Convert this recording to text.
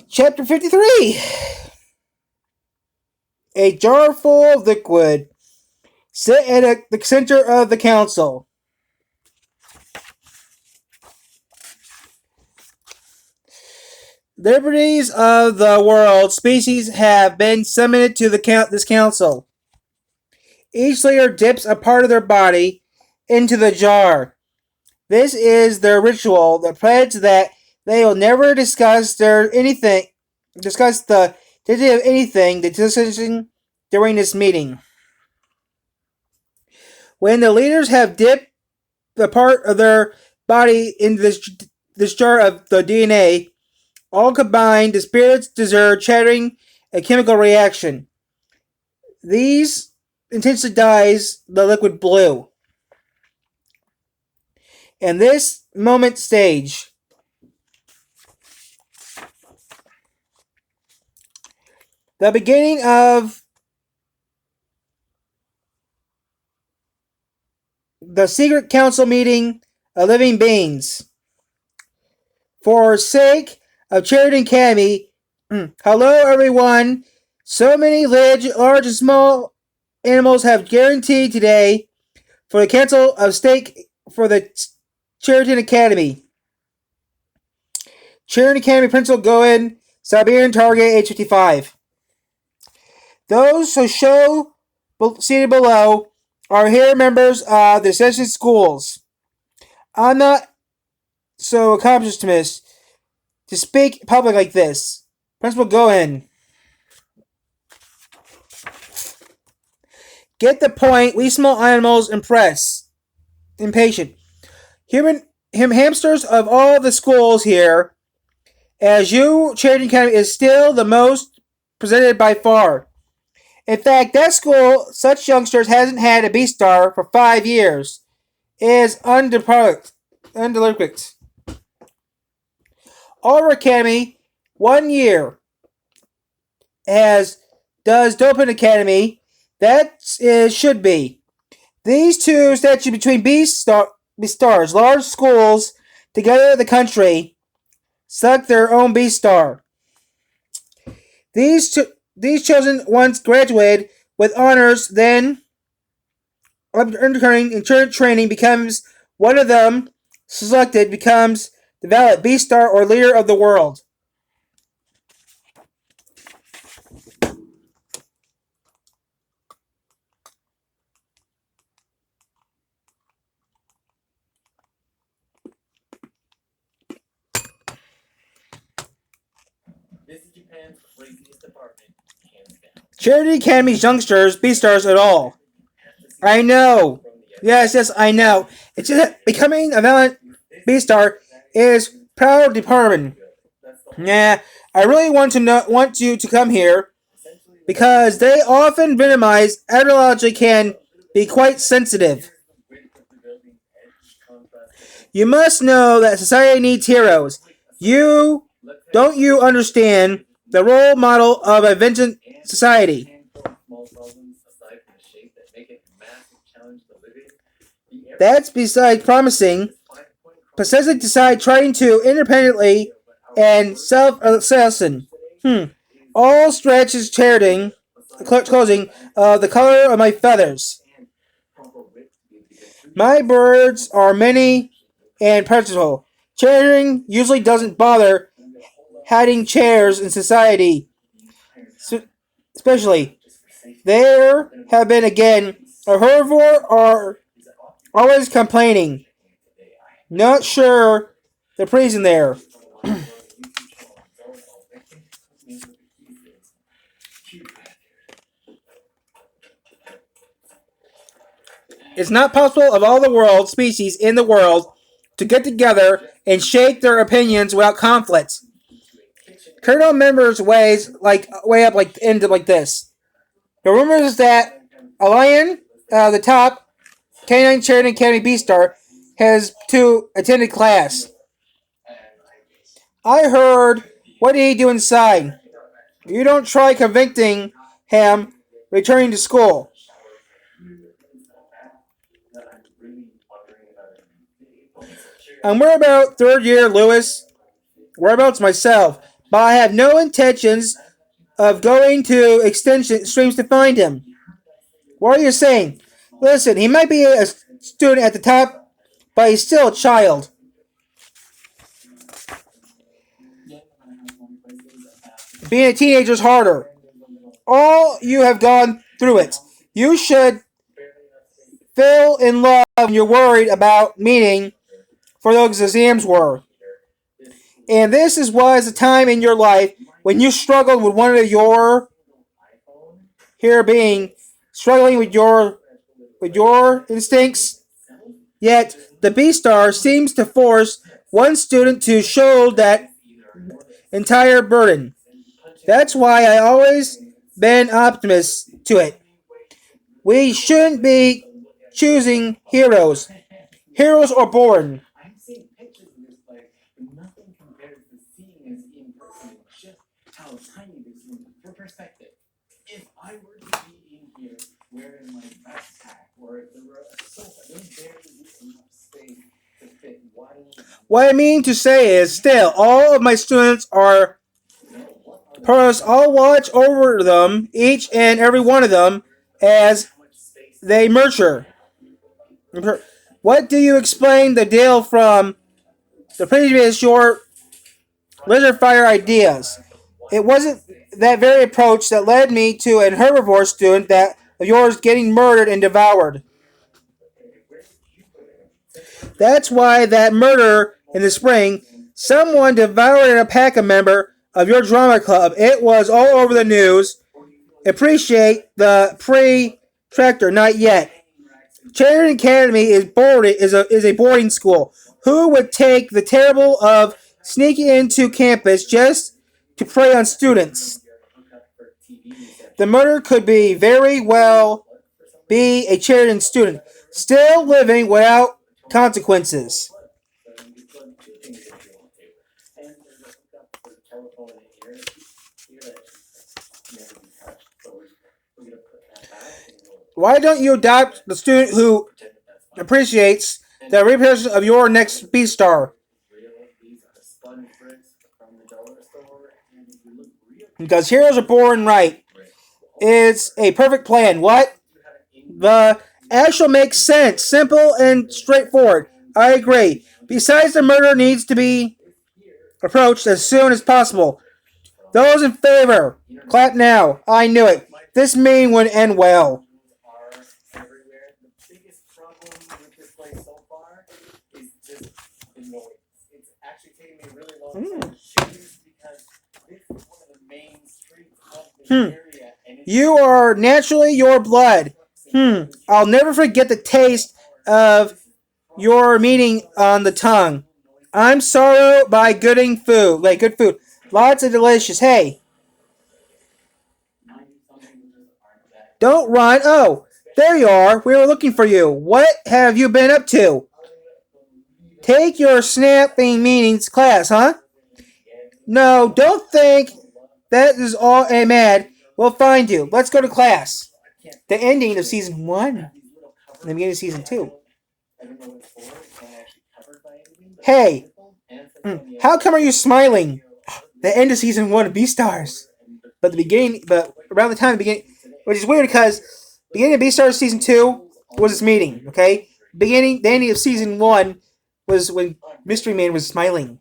Chapter 53. A jar full of liquid. Sit at the center of the council. Liberties of the world species have been summoned to this council. Each leader dips a part of their body into the jar. This is their ritual, the pledge that they will never discuss the decision during this meeting. When the leaders have dipped the part of their body into this jar of the DNA, all combined, the spirits desert triggering a chemical reaction. These intensely dyes the liquid blue. And this moment stage. The beginning of the secret council meeting of living beings. For sake of Charity Academy, hello everyone. So many large and small animals have guaranteed today for the council of stake for the Charity Academy. Charity Academy Principal Goen, Siberian Target ch53. Those who show seated below are here members of the Session Schools. I'm not so accomplished to speak public like this. Principal Goen. Get the point. We small animals impatient. Hamsters of all the schools here, as you, Charity Academy is still the most presented by far. In fact, that school, such youngsters, hasn't had a beastar for 5 years. It is undeliberate. Our Academy, 1 year, as does Dopin Academy. That should be. These two statutes between beastars, large schools together in the country, select their own beastar. These chosen once graduated with honors, then undergoing insurance training, becomes one of them selected, becomes the valid beastar or leader of the world. This is Japan's craziest department, hands down. Charity Academy's youngsters, beastars at all. I know. Yes, I know. It's just that becoming a valid beastar is proud department. Yeah, I really want you to come here because they often minimize etiology can be quite sensitive. You must know that society needs heroes. Don't you understand the role model of a vengeance society? That's besides promising. Precisely decide trying to independently and self-assassin. All stretches clothing the color of my feathers. My birds are many and plentiful. Charting usually doesn't bother hiding chairs in society. Especially, there have been again a herbivore are always complaining. Not sure the reason there. It's not possible of all the world species in the world to get together and shake their opinions without conflict. Colonel members way up like this. The rumor is that a lion, the top canine Charity Academy beastar, has to attended class. I heard. What did he do inside? You don't try convicting him returning to school. I'm worried about third year, Lewis. Whereabouts myself, but I have no intentions of going to extension streams to find him. What are you saying? Listen, he might be a student at the top, but he's still a child. Being a teenager is harder. All you have gone through it. You should feel in love when you're worried about meaning for those exams were. And this was a time in your life when you struggled with one of your here being struggling with your instincts. Yet the beastar seems to force one student to shoulder that entire burden. That's why I always been optimist to it. We shouldn't be choosing heroes. Heroes are born. I've seen pictures of this place, but nothing compares to seeing this in person. Just how tiny this room is. For perspective, if I were to be in here wearing my backpack, or if there were a sofa, there's barely enough space to fit one. What I mean to say is, still, all of my students are pros. I'll watch over them, each and every one of them, as they mature. What do you explain the deal from the previous your lizard fire ideas? It wasn't that very approach that led me to an herbivore student that of yours getting murdered and devoured. That's why that murder in the spring, someone devoured a pack a member of your drama club. It was all over the news. Appreciate the pre-tractor, not yet. Charity Academy is a boarding school. Who would take the terrible of sneaking into campus just to prey on students? The murder could be very well be a Charity student, still living without consequences. Why don't you adopt the student who appreciates the representation of your next beastar? Because heroes are born right. It's a perfect plan. What? The actual makes sense. Simple and straightforward. I agree. Besides, the murder needs to be approached as soon as possible. Those in favor, clap now. I knew it. This meeting would end well. You are naturally your blood. I'll never forget the taste of your meeting on the tongue. I'm sorrow by gooding food. Like good food. Lots of delicious. Hey. Don't run. Oh, there you are. We were looking for you. What have you been up to? Take your snapping meetings class, huh? No, don't think that is all I'm mad. We'll find you. Let's go to class. The ending of season 1 and the beginning of season 2. Hey, how come are you smiling? The end of season 1 of Beastars. But around the time of the beginning, which is weird because the beginning of Beastars season 2 was this meeting, okay? The ending of season 1 was when Mystery Man was smiling.